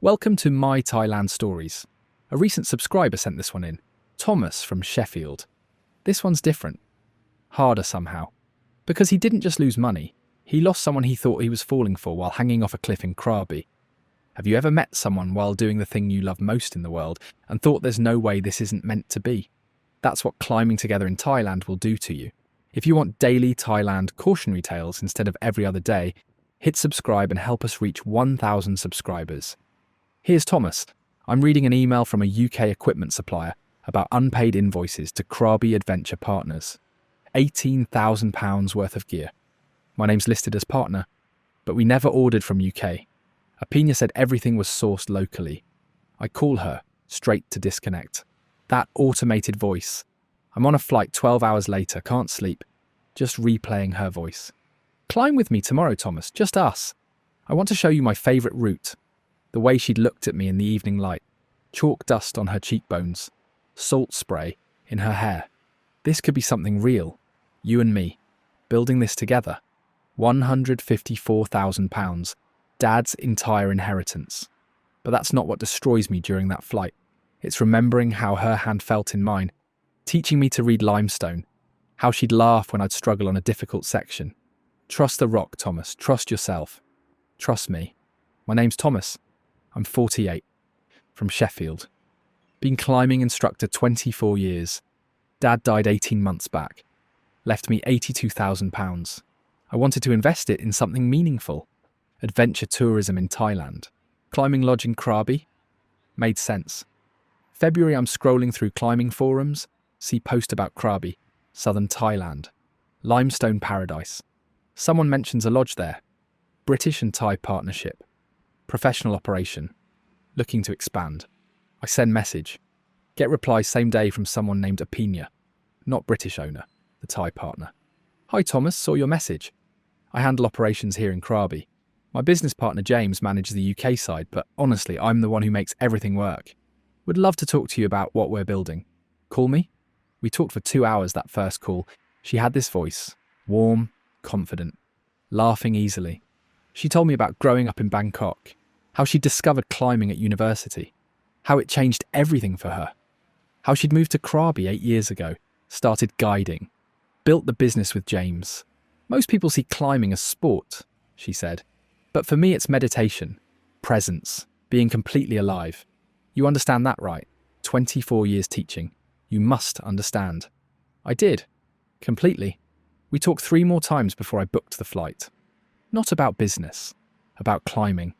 Welcome to My Thailand Stories. A recent subscriber sent this one in. Thomas from Sheffield. This one's different. Harder somehow. Because he didn't just lose money, he lost someone he thought he was falling for while hanging off a cliff in Krabi. Have you ever met someone while doing the thing you love most in the world and thought there's no way this isn't meant to be? That's what climbing together in Thailand will do to you. If you want daily Thailand cautionary tales instead of every other day, hit subscribe and help us reach 1,000 subscribers. Here's Thomas. I'm reading an email from a UK equipment supplier about unpaid invoices to Krabi Adventure Partners. £18,000 worth of gear. My name's listed as partner, but we never ordered from UK. Apina said everything was sourced locally. I call her, straight to disconnect. That automated voice. I'm on a flight 12 hours later, can't sleep. Just replaying her voice. Climb with me tomorrow, Thomas, just us. I want to show you my favourite route. The way she'd looked at me in the evening light. Chalk dust on her cheekbones. Salt spray in her hair. This could be something real. You and me. Building this together. £154,000. Dad's entire inheritance. But that's not what destroys me during that flight. It's remembering how her hand felt in mine. Teaching me to read limestone. How she'd laugh when I'd struggle on a difficult section. Trust the rock, Thomas. Trust yourself. Trust me. My name's Thomas. I'm 48. From Sheffield. Been climbing instructor 24 years. Dad died 18 months back. Left me £82,000. I wanted to invest it in something meaningful. Adventure tourism in Thailand. Climbing lodge in Krabi? Made sense. February I'm scrolling through climbing forums. See post about Krabi, southern Thailand. Limestone paradise. Someone mentions a lodge there. British and Thai partnership. Professional operation. Looking to expand. I send message. Get reply same day from someone named Apina. Not British owner, the Thai partner. Hi Thomas, saw your message. I handle operations here in Krabi. My business partner James manages the UK side, but honestly, I'm the one who makes everything work. Would love to talk to you about what we're building. Call me? We talked for 2 hours that first call. She had this voice. Warm, confident, laughing easily. She told me about growing up in Bangkok, how she discovered climbing at university, how it changed everything for her, how she'd moved to Krabi 8 years ago, started guiding, built the business with James. Most people see climbing as sport, she said, but for me it's meditation, presence, being completely alive. You understand that, right? 24 years teaching. You must understand. I did. Completely. We talked 3 more times before I booked the flight. Not about business, about climbing,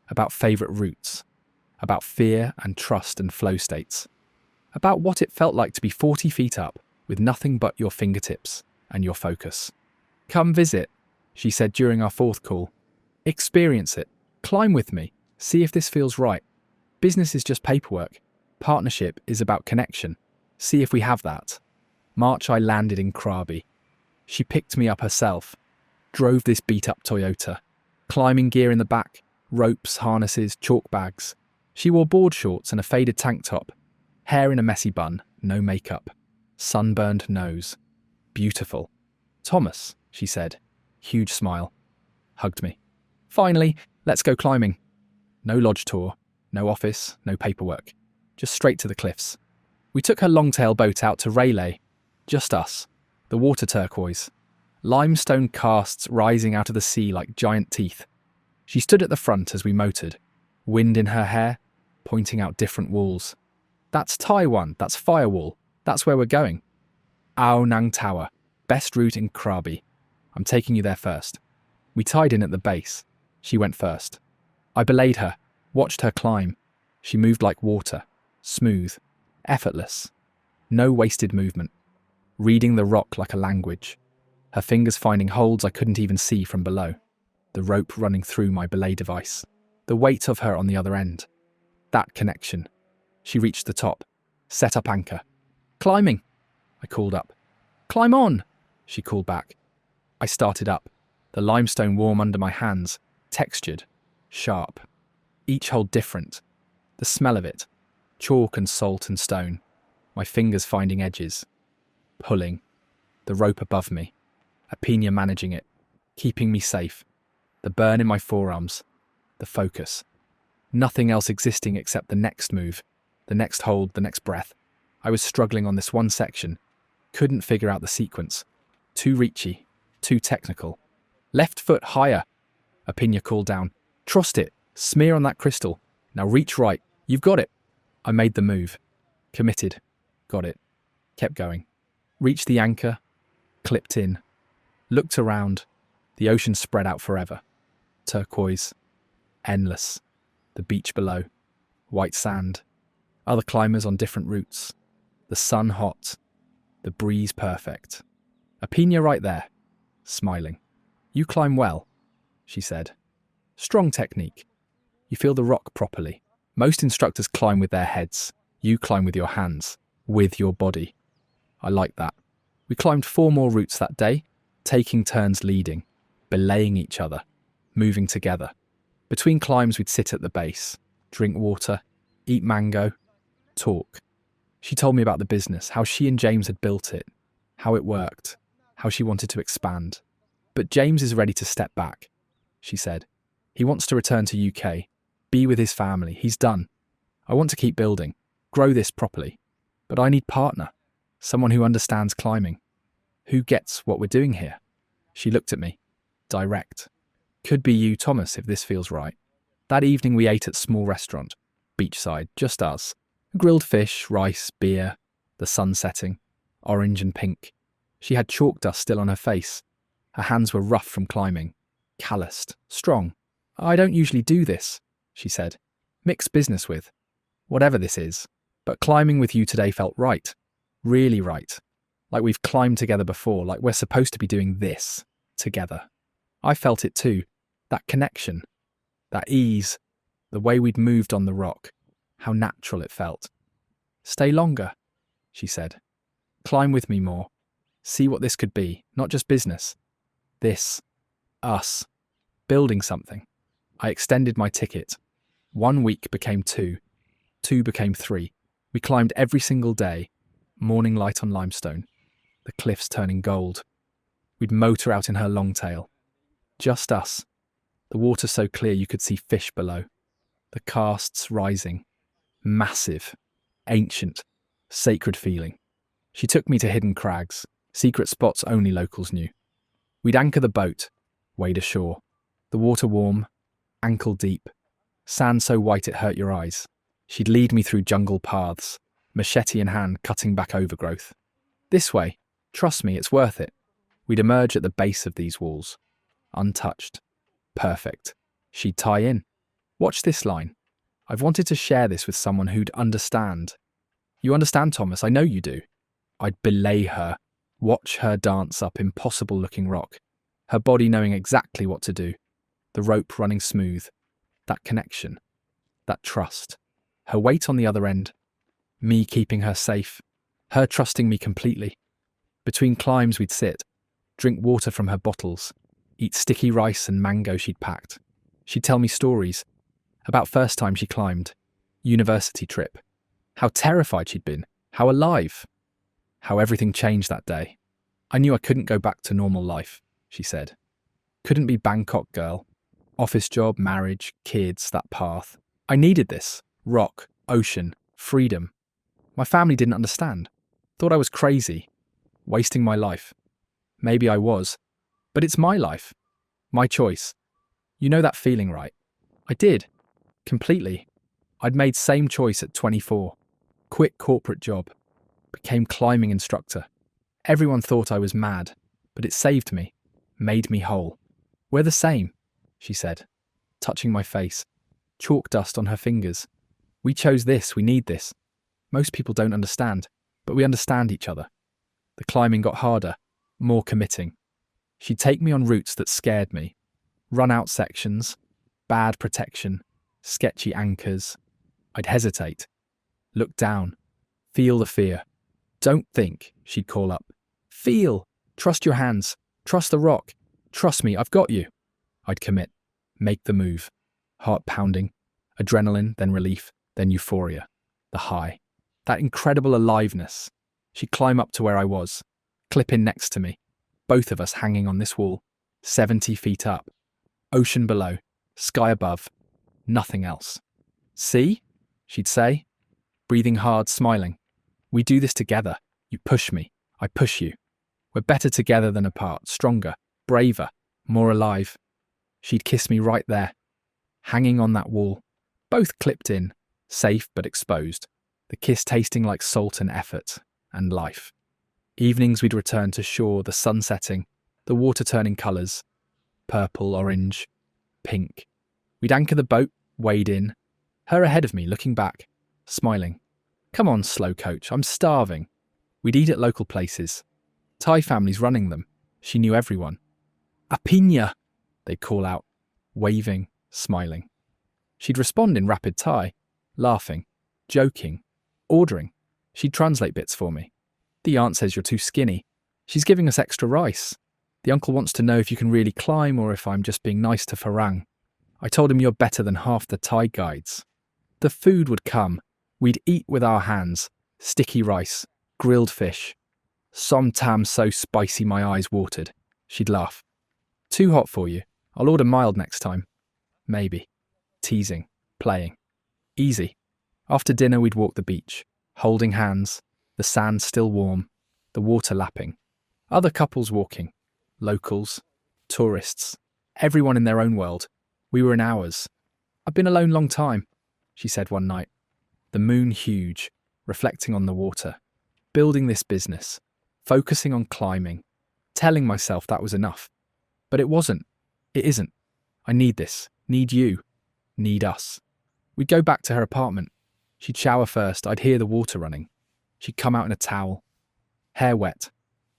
about favourite routes, about fear and trust and flow states, about what it felt like to be 40 feet up with nothing but your fingertips and your focus. Come visit, she said during our 4th call. Experience it. Climb with me. See if this feels right. Business is just paperwork. Partnership is about connection. See if we have that. March I landed in Krabi. She picked me up herself. Drove this beat-up Toyota. Climbing gear in the back, ropes, harnesses, chalk bags. She wore board shorts and a faded tank top. Hair in a messy bun, no makeup. Sunburned nose. Beautiful. Thomas, she said. Huge smile. Hugged me. Finally, let's go climbing. No lodge tour, no office, no paperwork. Just straight to the cliffs. We took her longtail boat out to Railay. Just us. The water turquoise. Limestone casts rising out of the sea like giant teeth. She stood at the front as we motored, wind in her hair, pointing out different walls. That's Taiwan, that's Firewall, that's where we're going. Ao Nang Tower, best route in Krabi. I'm taking you there first. We tied in at the base. She went first. I belayed her, watched her climb. She moved like water, smooth, effortless. No wasted movement. Reading the rock like a language. Her fingers finding holds I couldn't even see from below. The rope running through my belay device. The weight of her on the other end. That connection. She reached the top. Set up anchor. Climbing, I called up. Climb on, she called back. I started up. The limestone warm under my hands. Textured. Sharp. Each hold different. The smell of it. Chalk and salt and stone. My fingers finding edges. Pulling. The rope above me. Apina managing it, keeping me safe. The burn in my forearms. The focus. Nothing else existing except the next move, the next hold, the next breath. I was struggling on this one section, couldn't figure out the sequence. Too reachy, too technical. Left foot higher. Apina called down. Trust it. Smear on that crystal. Now reach right. You've got it. I made the move. Committed. Got it. Kept going. Reached the anchor. Clipped in. Looked around. The ocean spread out forever. Turquoise. Endless. The beach below. White sand. Other climbers on different routes. The sun hot. The breeze perfect. Apina right there. Smiling. You climb well, she said. Strong technique. You feel the rock properly. Most instructors climb with their heads. You climb with your hands. With your body. I like that. We climbed 4 more routes that day, taking turns leading, belaying each other, moving together. Between climbs we'd sit at the base, drink water, eat mango, talk. She told me about the business, how she and James had built it, how it worked, how she wanted to expand. But James is ready to step back, she said. He wants to return to UK, be with his family. He's done. I want to keep building, grow this properly. But I need partner, someone who understands climbing, who gets what we're doing here. She looked at me, direct. Could be you, Thomas, if this feels right. That evening we ate at small restaurant, beachside, just us. Grilled fish, rice, beer, the sun setting, orange and pink. She had chalk dust still on her face. Her hands were rough from climbing, calloused, strong. I don't usually do this, she said. Mixed business with. Whatever this is. But climbing with you today felt right. Really right. Like we've climbed together before, like we're supposed to be doing this together. I felt it too. That connection. That ease. The way we'd moved on the rock. How natural it felt. Stay longer, she said. Climb with me more. See what this could be, not just business. This. Us. Building something. I extended my ticket. 1 week became 2. 2 became 3. We climbed every single day. Morning light on limestone. The cliffs turning gold. We'd motor out in her longtail. Just us. The water so clear you could see fish below. The casts rising. Massive. Ancient. Sacred feeling. She took me to hidden crags. Secret spots only locals knew. We'd anchor the boat. Wade ashore. The water warm. Ankle deep. Sand so white it hurt your eyes. She'd lead me through jungle paths. Machete in hand cutting back overgrowth. This way. Trust me, it's worth it. We'd emerge at the base of these walls. Untouched. Perfect. She'd tie in. Watch this line. I've wanted to share this with someone who'd understand. You understand, Thomas, I know you do. I'd belay her, watch her dance up impossible-looking rock, her body knowing exactly what to do, the rope running smooth, that connection, that trust, her weight on the other end, me keeping her safe, her trusting me completely. Between climbs we'd sit, drink water from her bottles, eat sticky rice and mango she'd packed. She'd tell me stories about first time she climbed, university trip, how terrified she'd been, how alive, how everything changed that day. I knew I couldn't go back to normal life, she said. Couldn't be Bangkok girl, office job, marriage, kids, that path. I needed this, rock, ocean, freedom. My family didn't understand, thought I was crazy, wasting my life. Maybe I was, but it's my life, my choice. You know that feeling, right? I did. Completely. I'd made same choice at 24. Quit corporate job. Became climbing instructor. Everyone thought I was mad, but it saved me. Made me whole. We're the same, she said, touching my face. Chalk dust on her fingers. We chose this, we need this. Most people don't understand, but we understand each other. The climbing got harder, more committing. She'd take me on routes that scared me. Run-out sections, bad protection, sketchy anchors. I'd hesitate. Look down. Feel the fear. Don't think, she'd call up. Feel. Trust your hands. Trust the rock. Trust me, I've got you. I'd commit. Make the move. Heart pounding. Adrenaline, then relief, then euphoria. The high. That incredible aliveness. She'd climb up to where I was. Clip in next to me. Both of us hanging on this wall. 70 feet up. Ocean below. Sky above. Nothing else. See? She'd say, breathing hard, smiling. We do this together. You push me. I push you. We're better together than apart, stronger, braver, more alive. She'd kiss me right there, hanging on that wall, both clipped in, safe but exposed, the kiss tasting like salt and effort and life. Evenings we'd return to shore, the sun setting, the water turning colours, purple, orange, pink. We'd anchor the boat, wade in, her ahead of me, looking back, smiling. Come on, slow coach, I'm starving. We'd eat at local places. Thai families running them. She knew everyone. Apinya, they'd call out, waving, smiling. She'd respond in rapid Thai, laughing, joking, ordering. She'd translate bits for me. The aunt says you're too skinny. She's giving us extra rice. The uncle wants to know if you can really climb or if I'm just being nice to Farang. I told him you're better than half the Thai guides. The food would come. We'd eat with our hands. Sticky rice, grilled fish. Som tam so spicy my eyes watered. She'd laugh. Too hot for you. I'll order mild next time. Maybe. Teasing. Playing. Easy. After dinner we'd walk the beach, holding hands, the sand still warm, the water lapping. Other couples walking. Locals. Tourists. Everyone in their own world. We were in ours. I've been alone long time, she said one night. The moon huge, reflecting on the water. Building this business. Focusing on climbing. Telling myself that was enough. But it wasn't. It isn't. I need this. Need you. Need us. We'd go back to her apartment. She'd shower first. I'd hear the water running. She'd come out in a towel. Hair wet.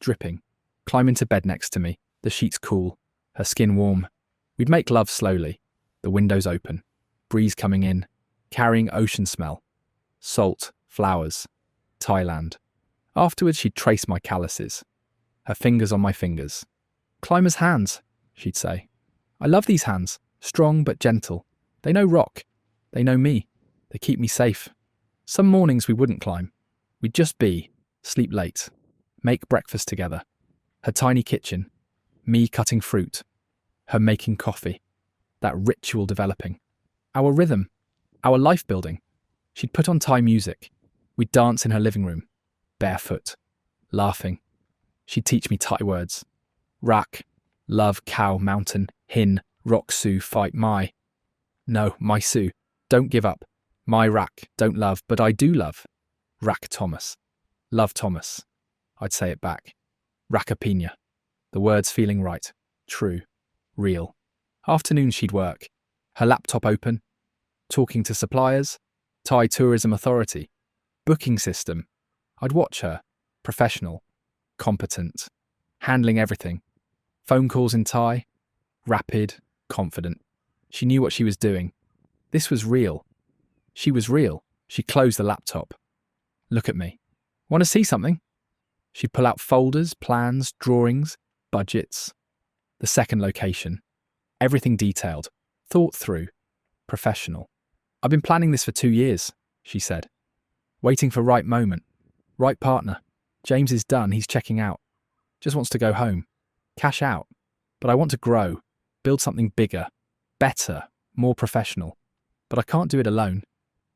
Dripping. Climb into bed next to me. The sheets cool. Her skin warm. We'd make love slowly. The windows open. Breeze coming in. Carrying ocean smell. Salt. Flowers. Thailand. Afterwards she'd trace my calluses. Her fingers on my fingers. Climber's hands, she'd say. I love these hands. Strong but gentle. They know rock. They know me. They keep me safe. Some mornings we wouldn't climb. We'd just be. Sleep late. Make breakfast together. Her tiny kitchen. Me cutting fruit. Her making coffee. That ritual developing. Our rhythm. Our life building. She'd put on Thai music. We'd dance in her living room. Barefoot. Laughing. She'd teach me Thai words. Rak. Love, cow, mountain, hin, rock, su, fight, my. No, my su. Don't give up. My Rak. Don't love, but I do love. Rak Thomas. Love Thomas. I'd say it back. Rakapina. The words feeling right. True. Real. Afternoon she'd work. Her laptop open. Talking to suppliers. Thai Tourism Authority. Booking system. I'd watch her. Professional. Competent. Handling everything. Phone calls in Thai. Rapid. Confident. She knew what she was doing. This was real. She was real. She closed the laptop. Look at me. Want to see something? She'd pull out folders, plans, drawings, budgets. The second location. Everything detailed. Thought through. Professional. I've been planning this for 2 years, she said. Waiting for right moment. Right partner. James is done. He's checking out. Just wants to go home. Cash out. But I want to grow. Build something bigger. Better. More professional. But I can't do it alone.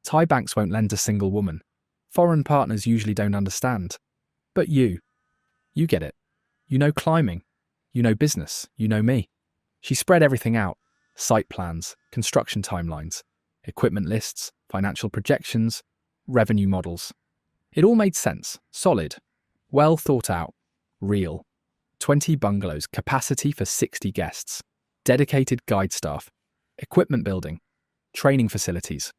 Thai banks won't lend a single woman. Foreign partners usually don't understand. But you get it. You know climbing. You know business. You know me. She spread everything out. Site plans, construction timelines, equipment lists, financial projections, revenue models. It all made sense. Solid. Well thought out. Real. 20 bungalows, capacity for 60 guests. Dedicated guide staff. Equipment building. Training facilities.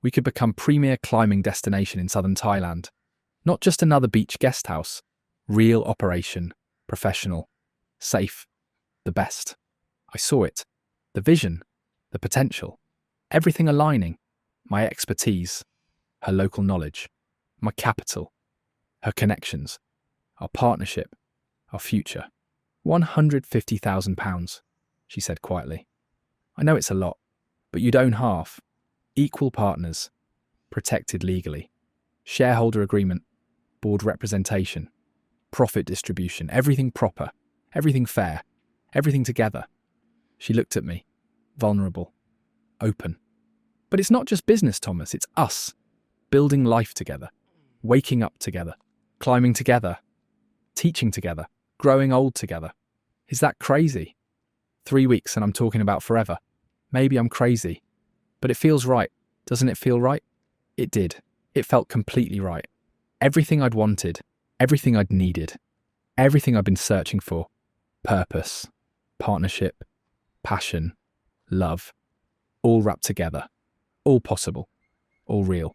We could become premier climbing destination in southern Thailand. Not just another beach guest house. Real operation. Professional. Safe. The best. I saw it. The vision. The potential. Everything aligning. My expertise. Her local knowledge. My capital. Her connections. Our partnership. Our future. £150,000, she said quietly. I know it's a lot, but you'd own half. Equal partners. Protected legally. Shareholder agreement. Board representation. Profit distribution. Everything proper. Everything fair. Everything together. She looked at me. Vulnerable. Open. But it's not just business, Thomas, it's us. Building life together, waking up together, climbing together, teaching together, growing old together. Is that crazy? 3 weeks and I'm talking about forever. Maybe I'm crazy, but it feels right. Doesn't it feel right? It did. It felt completely right. Everything I'd wanted, everything I'd needed, everything I'd been searching for. Purpose, partnership, passion, love, all wrapped together, all possible, all real.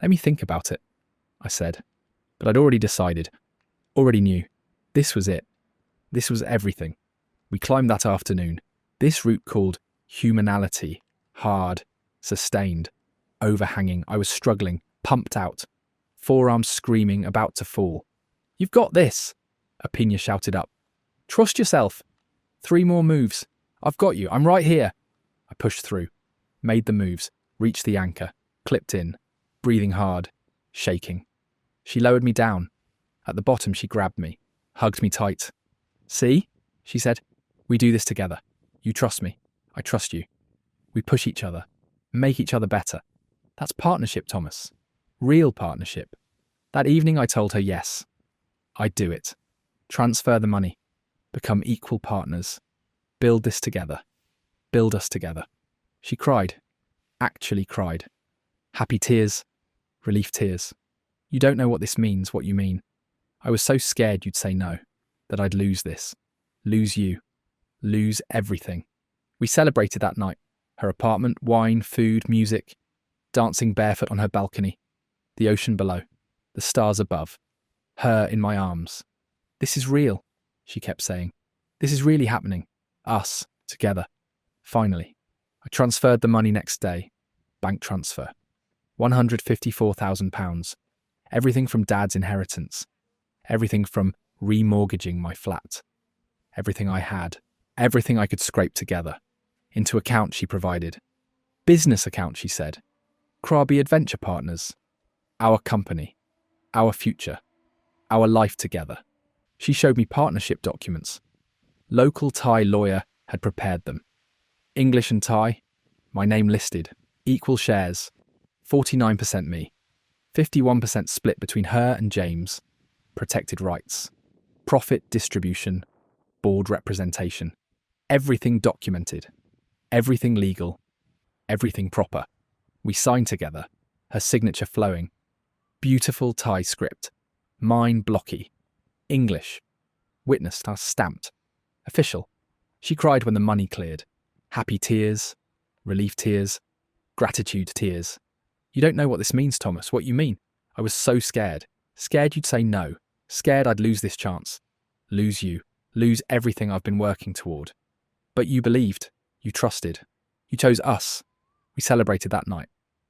Let me think about it, I said. But I'd already decided, already knew. This was it. This was everything. We climbed that afternoon. This route called humanality, hard, sustained, overhanging. I was struggling, pumped out, forearms screaming, about to fall. You've got this, Apina shouted up. Trust yourself. 3 more moves. I've got you. I'm right here. I pushed through, made the moves, reached the anchor, clipped in, breathing hard, shaking. She lowered me down. At the bottom, she grabbed me, hugged me tight. See? She said. We do this together. You trust me. I trust you. We push each other, make each other better. That's partnership, Thomas. Real partnership. That evening I told her yes. I'd do it. Transfer the money. Become equal partners. Build this together. Build us together. She cried. Actually cried. Happy tears. Relief tears. You don't know what this means, what you mean. I was so scared you'd say no, that I'd lose this. Lose you. Lose everything. We celebrated that night. Her apartment, wine, food, music, dancing barefoot on her balcony, the ocean below, the stars above, her in my arms. This is real, she kept saying. This is really happening. Us, together. Finally. I transferred the money next day. Bank transfer. £154,000. Everything from Dad's inheritance. Everything from remortgaging my flat. Everything I had. Everything I could scrape together. Into account she provided. Business account, she said. Krabi Adventure Partners. Our company. Our future. Our life together. She showed me partnership documents. Local Thai lawyer had prepared them. English and Thai. My name listed. Equal shares. 49% me. 51% split between her and James. Protected rights. Profit distribution. Board representation. Everything documented. Everything legal. Everything proper. We signed together, her signature flowing. Beautiful Thai script. Mine blocky. English. Witnessed, stamped. Official. She cried when the money cleared. Happy tears. Relief tears. Gratitude tears. You don't know what this means, Thomas. What you mean? I was so scared. Scared you'd say no. Scared I'd lose this chance. Lose you. Lose everything I've been working toward. But you believed. You trusted. You chose us. We celebrated that night.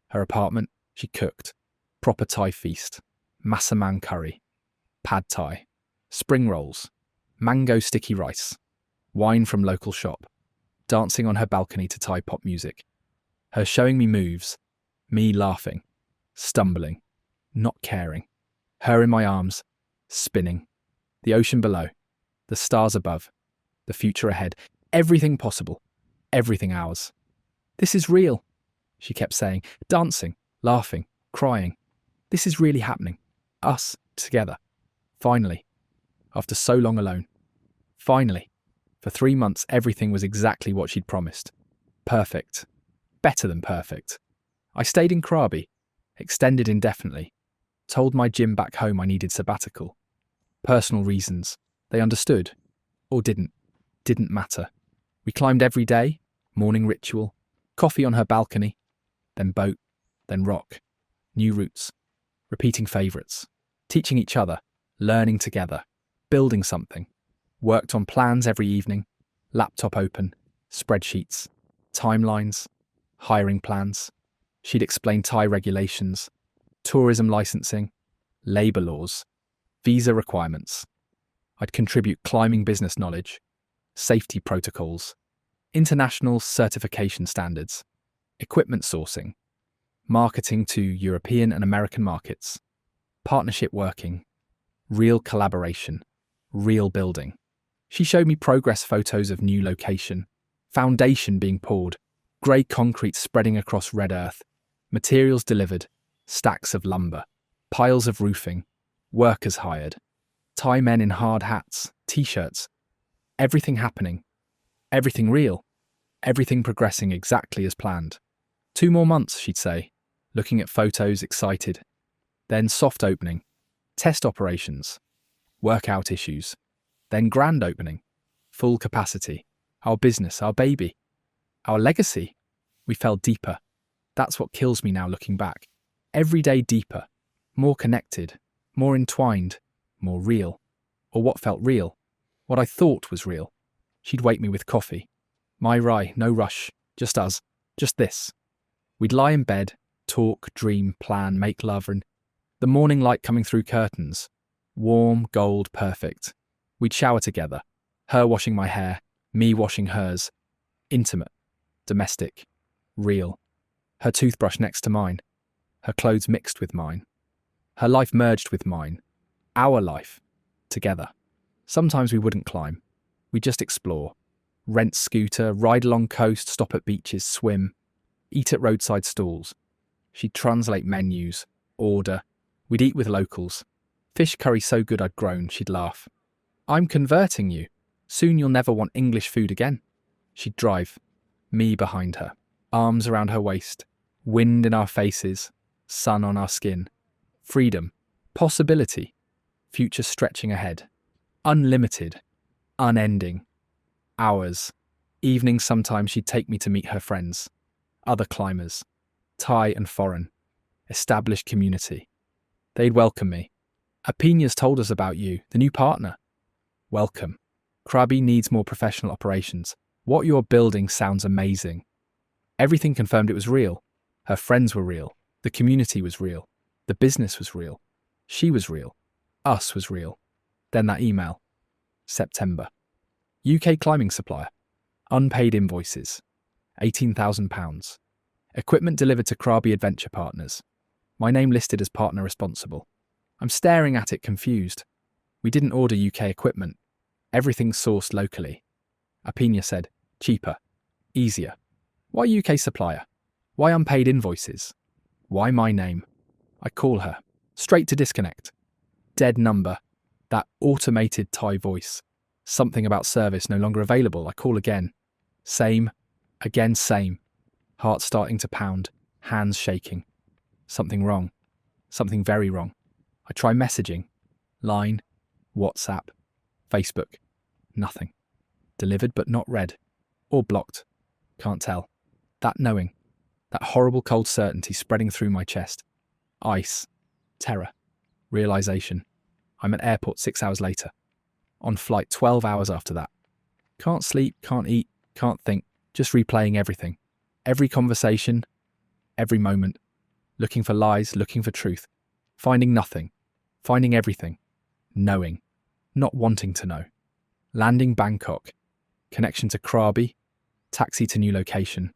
Her apartment, she cooked. Proper Thai feast. Massaman curry. Pad Thai. Spring rolls. Mango sticky rice. Wine from local shop. Dancing on her balcony to Thai pop music. Her showing me moves. Me laughing. Stumbling. Not caring. Her in my arms. Spinning. The ocean below. The stars above. The future ahead. Everything possible. Everything ours. This is real, she kept saying. Dancing. Laughing. Crying. This is really happening. Us. Together. Finally. After so long alone. Finally. For 3 months everything was exactly what she'd promised. Perfect. Better than perfect. I stayed in Krabi. Extended indefinitely. Told my gym back home I needed sabbatical. Personal reasons. They understood. Or didn't. Didn't matter. We climbed every day. Morning ritual. Coffee on her balcony. Then boat. Then rock. New routes. Repeating favourites. Teaching each other. Learning together. Building something. Worked on plans every evening. Laptop open. Spreadsheets. Timelines. Hiring plans. She'd explain Thai regulations. Tourism licensing. Labour laws. Visa requirements. I'd contribute climbing business knowledge. Safety protocols. International certification standards. Equipment sourcing. Marketing to European and American markets. Partnership working. Real collaboration. Real building. She showed me progress photos of new location. Foundation being poured. Grey concrete spreading across red earth. Materials delivered. Stacks of lumber. Piles of roofing. Workers hired. Thai men in hard hats. T-shirts. Everything happening. Everything real. Everything progressing exactly as planned. 2 more months, she'd say, looking at photos, excited. Then soft opening. Test operations. Workout issues. Then grand opening. Full capacity. Our business, our baby. Our legacy. We fell deeper. That's what kills me now looking back. Every day deeper. More connected. More entwined. More real. Or what felt real. What I thought was real. She'd wake me with coffee. My rye, no rush. Just us. Just this. We'd lie in bed, talk, dream, plan, make love, and the morning light coming through curtains. Warm, gold, perfect. We'd shower together. Her washing my hair, me washing hers. Intimate. Domestic. Real. Her toothbrush next to mine. Her clothes mixed with mine. Her life merged with mine. Our life. Together. Sometimes we wouldn't climb. We'd just explore. Rent scooter, ride along coast, stop at beaches, swim. Eat at roadside stalls. She'd translate menus. Order. We'd eat with locals. Fish curry so good I'd groan, she'd laugh. I'm converting you. Soon you'll never want English food again. She'd drive. Me behind her. Arms around her waist. Wind in our faces. Sun on our skin. Freedom. Possibility. Future stretching ahead. Unlimited. Unending. Hours. Evenings sometimes she'd take me to meet her friends. Other climbers. Thai and foreign. Established community. They'd welcome me. Apina's told us about you, the new partner. Welcome. Krabi needs more professional operations. What you're building sounds amazing. Everything confirmed it was real. Her friends were real. The community was real. The business was real. She was real. Us was real. Then that email. September. UK climbing supplier. Unpaid invoices. £18,000. Equipment delivered to Krabi Adventure Partners. My name listed as partner responsible. I'm staring at it confused. We didn't order UK equipment. Everything's sourced locally. Apina said, cheaper. Easier. Why UK supplier? Why unpaid invoices? Why my name? I call her. Straight to disconnect. Dead number. That automated Thai voice. Something about service no longer available. I call again. Same. Again same. Heart starting to pound. Hands shaking. Something wrong. Something very wrong. I try messaging. Line. WhatsApp. Facebook. Nothing. Delivered but not read. Or blocked. Can't tell. That knowing. That horrible cold certainty spreading through my chest. Ice. Terror. Realization. I'm at airport 6 hours later. On flight 12 hours after that. Can't sleep, can't eat, can't think. Just replaying everything. Every conversation. Every moment. Looking for lies, looking for truth. Finding nothing. Finding everything. Knowing. Not wanting to know. Landing Bangkok. Connection to Krabi. Taxi to new location.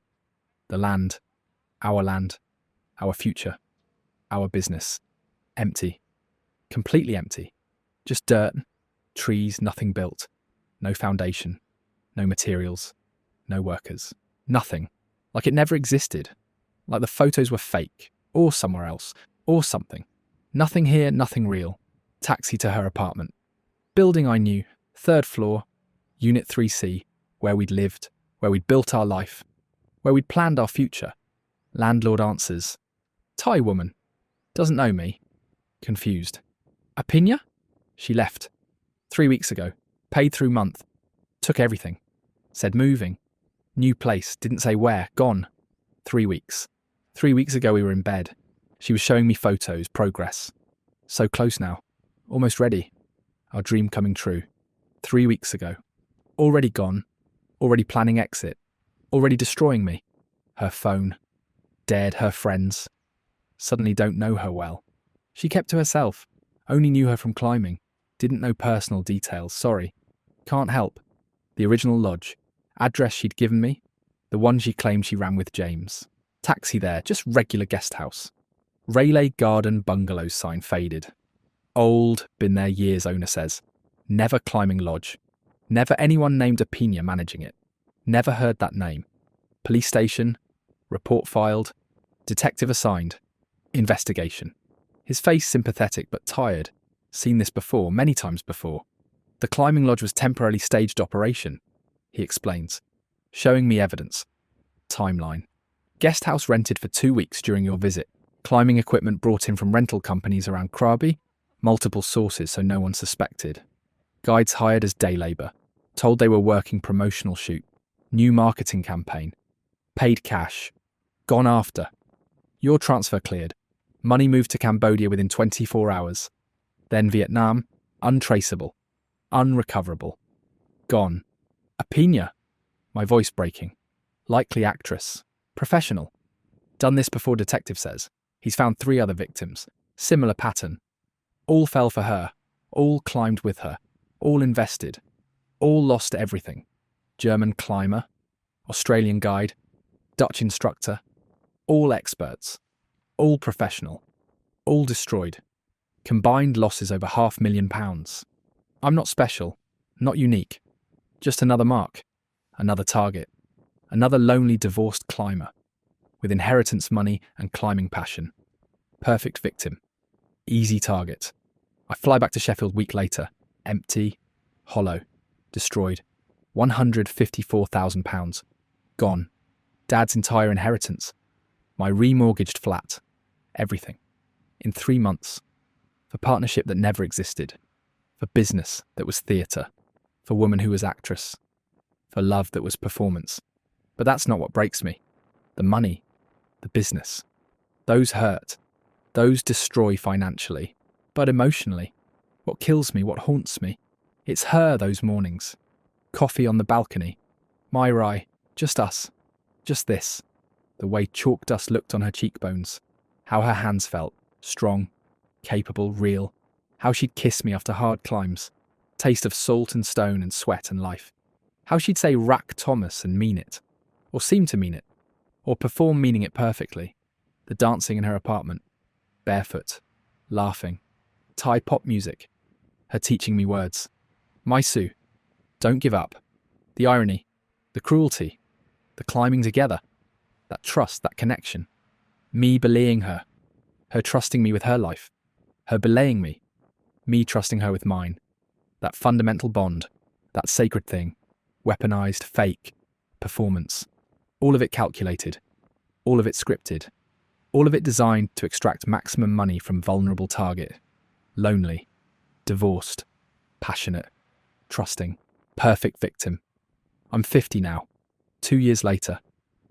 The land. Our future. Our business. Empty. Completely empty. Just dirt. Trees, nothing built. No foundation. No materials. No workers. Nothing. Like it never existed. Like the photos were fake. Or somewhere else. Or something. Nothing here, nothing real. Taxi to her apartment. Building I knew. 3rd floor. Unit 3C. Where we'd lived. Where we'd built our life. Where we'd planned our future. Landlord answers. Thai woman. Doesn't know me. Confused. Apina? She left. 3 weeks ago. Paid through month. Took everything. Said moving. New place. Didn't say where. Gone. 3 weeks. 3 weeks ago we were in bed. She was showing me photos, progress. So close now. Almost ready. Our dream coming true. 3 weeks ago. Already gone. Already planning exit. Already destroying me. Her phone. Dead, her friends. Suddenly don't know her well. She kept to herself. Only knew her from climbing. Didn't know personal details, sorry. Can't help. The original lodge. Address she'd given me. The one she claimed she ran with James. Taxi there, just regular guest house. Rayleigh Garden Bungalow sign faded. Old, been there years, owner says. Never climbing lodge. Never anyone named Apina managing it. Never heard that name. Police station, report filed, detective assigned, investigation. His face sympathetic but tired. Seen this before, many times before. The climbing lodge was temporarily staged operation, he explains, showing me evidence. Timeline. Guest house rented for 2 weeks during your visit. Climbing equipment brought in from rental companies around Krabi. Multiple sources so no one suspected. Guides hired as day labour. Told they were working promotional shoot. New marketing campaign. Paid cash. Gone after. Your transfer cleared. Money moved to Cambodia within 24 hours. Then Vietnam. Untraceable. Unrecoverable. Gone. A Pina. My voice breaking. Likely actress. Professional. Done this before, detective says. He's found 3 other victims. Similar pattern. All fell for her. All climbed with her. All invested. All lost everything. German climber. Australian guide. Dutch instructor. All experts. All professional. All destroyed. Combined losses over £500,000. I'm not special. Not unique. Just another mark. Another target. Another lonely divorced climber. With inheritance money and climbing passion. Perfect victim. Easy target. I fly back to Sheffield a week later. Empty. Hollow. Destroyed. £154,000. Gone. Dad's entire inheritance. My remortgaged flat. Everything. In 3 months. For partnership that never existed. For business that was theatre. For woman who was actress. For love that was performance. But that's not what breaks me. The money. The business. Those hurt. Those destroy financially. But emotionally. What kills me, what haunts me. It's her those mornings. Coffee on the balcony. My rye. Just us. Just this. The way chalk dust looked on her cheekbones. How her hands felt. Strong. Capable. Real. How she'd kiss me after hard climbs. Taste of salt and stone and sweat and life. How she'd say "Rack Thomas" and mean it. Or seem to mean it. Or perform meaning it perfectly. The dancing in her apartment. Barefoot. Laughing. Thai pop music. Her teaching me words. My Sue. Don't give up. The irony. The cruelty. The climbing together. That trust, that connection. Me belaying her. Her trusting me with her life. Her belaying me. Me trusting her with mine. That fundamental bond. That sacred thing. Weaponized, fake. Performance. All of it calculated. All of it scripted. All of it designed to extract maximum money from vulnerable target. Lonely. Divorced. Passionate. Trusting. Perfect victim. I'm 50 now. 2 years later.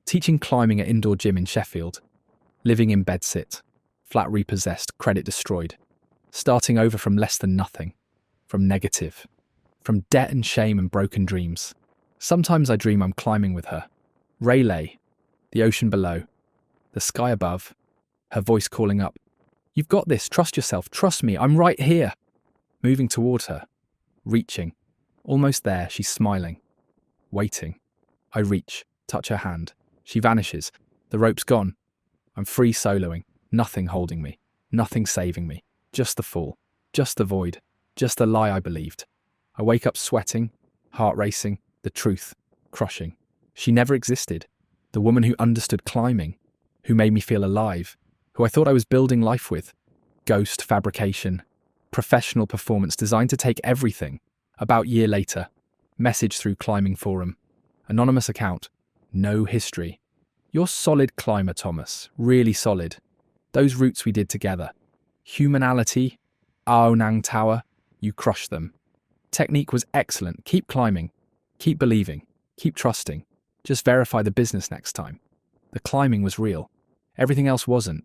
Teaching climbing at indoor gym in Sheffield. Living in bedsit. Flat repossessed, credit destroyed. Starting over from less than nothing. From negative. From debt and shame and broken dreams. Sometimes I dream I'm climbing with her. Rayleigh. The ocean below. The sky above. Her voice calling up. You've got this, trust yourself, trust me, I'm right here. Moving towards her. Reaching. Almost there, she's smiling. Waiting. I reach, touch her hand. She vanishes. The rope's gone. I'm free soloing. Nothing holding me. Nothing saving me. Just the fall. Just the void. Just the lie I believed. I wake up sweating, heart racing, the truth, crushing. She never existed. The woman who understood climbing. Who made me feel alive. Who I thought I was building life with. Ghost fabrication. Professional performance designed to take everything. About year later. Message through climbing forum. Anonymous account. No history. You're solid climber, Thomas. Really solid. Those routes we did together. Humanality. Ao Nang Tower. You crushed them. Technique was excellent. Keep climbing. Keep believing. Keep trusting. Just verify the business next time. The climbing was real. Everything else wasn't.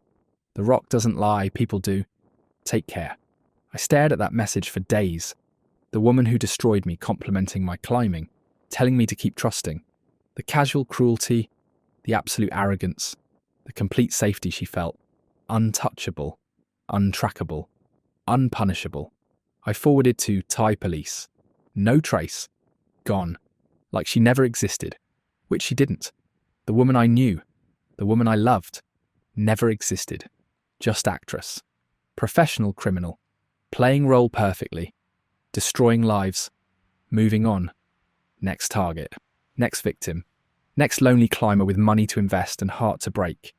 The rock doesn't lie. People do. Take care. I stared at that message for days. The woman who destroyed me complimenting my climbing. Telling me to keep trusting. The casual cruelty. The absolute arrogance. The complete safety she felt. Untouchable. Untrackable. Unpunishable. I forwarded to Thai police. No trace. Gone. Like she never existed. Which she didn't. The woman I knew. The woman I loved. Never existed. Just actress. Professional criminal. Playing role perfectly. Destroying lives. Moving on. Next target. Next victim. Next lonely climber with money to invest and heart to break.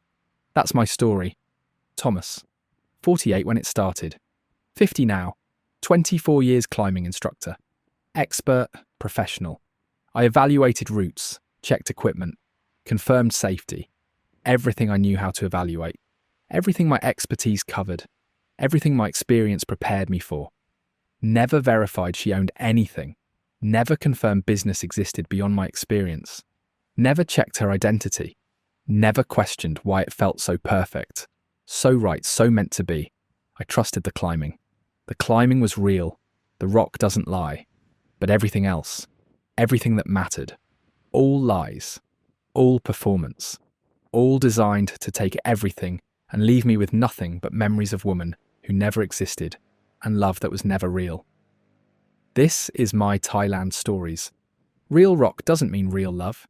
That's my story. Thomas, 48 when it started, 50 now, 24 years climbing instructor, expert, professional. I evaluated routes, checked equipment, confirmed safety, everything I knew how to evaluate, everything my expertise covered, everything my experience prepared me for. Never verified she owned anything, never confirmed business existed beyond my experience, never checked her identity, never questioned why it felt so perfect, so right, so meant to be. I trusted the climbing. The climbing was real, the rock doesn't lie, but everything else, everything that mattered, all lies, all performance, all designed to take everything and leave me with nothing but memories of women who never existed and love that was never real. This is my Thailand stories. Real rock doesn't mean real love.